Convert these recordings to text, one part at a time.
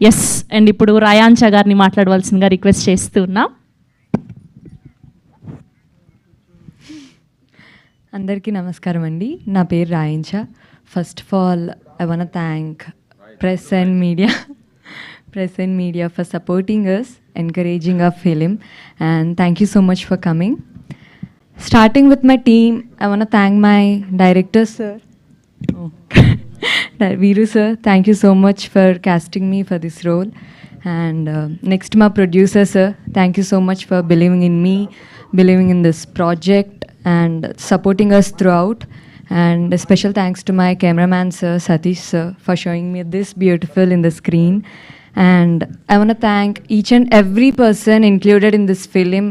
Yes. And ఇప్పుడు రాయాంచ గారిని మాట్లాడవలసిందిగా రిక్వెస్ట్ చేస్తున్నాం. అందరికీ నమస్కారం అండి. నా పేరు రాయించ. First of all I want thank press and media for supporting us, encouraging our film, and thank you so much for coming. Starting with my team, I want to thank my director, sir. Veeru sir, thank you so much for casting me for this role. And next, my producer, sir, thank you so much for believing in me, believing in this project, and supporting us throughout. And a special thanks to my cameraman, sir, Satish sir, for showing me this beautiful in the screen. And I want to thank each and every person included in this film,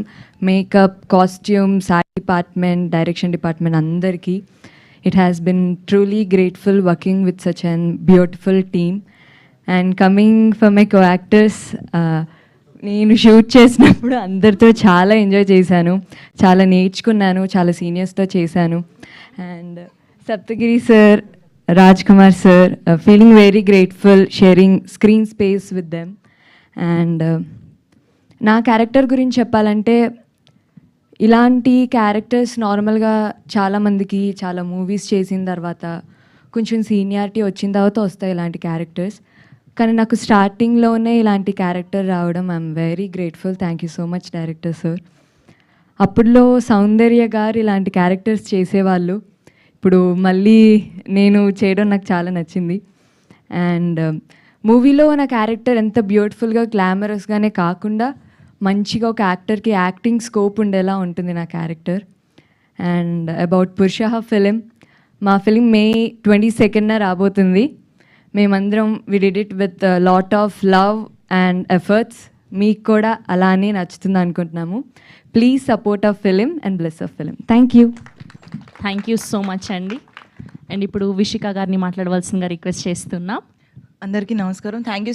makeup, costumes, art department, direction department, andarki. It has been truly grateful working with such a beautiful team. And coming for my co-actors, నేను shoot చేసినప్పుడు అందరితో చాలా enjoy చేశాను, చాలా నేర్చుకున్నాను, చాలా సీనియర్స్తో చేశాను. And Saptagiri sir, Raj Kumar sir, feeling very grateful sharing screen space with them. And నా క్యారెక్టర్ గురించి చెప్పాలంటే, ఇలాంటి క్యారెక్టర్స్ నార్మల్గా చాలామందికి చాలా మూవీస్ చేసిన తర్వాత కొంచెం సీనియారిటీ వచ్చిన తర్వాత వస్తాయి ఇలాంటి క్యారెక్టర్స్. కానీ నాకు స్టార్టింగ్లోనే ఇలాంటి క్యారెక్టర్ రావడం I'm very grateful. Thank you so much director sir. అప్పుడులో సౌందర్య గారు ఇలాంటి క్యారెక్టర్స్ చేసేవాళ్ళు. ఇప్పుడు మళ్ళీ నేను చేయడం నాకు చాలా నచ్చింది. అండ్ మూవీలో నా క్యారెక్టర్ ఎంత బ్యూటిఫుల్గా గ్లామరస్గానే కాకుండా మంచిగా ఒక యాక్టర్కి యాక్టింగ్ స్కోప్ ఉండేలా ఉంటుంది నా character. And about Purusha film, మా ఫిలిం May 22న రాబోతుంది. మేమందరం we did it with lot of love and efforts. మీకు కూడా అలానే నచ్చుతుంది అనుకుంటున్నాము. Please support our film and bless our film. Thank you so much అండి. అండ్ ఇప్పుడు విషిక గారిని మాట్లాడవలసిందిగా రిక్వెస్ట్ చేస్తున్నాం. అందరికీ నమస్కారం. Thank you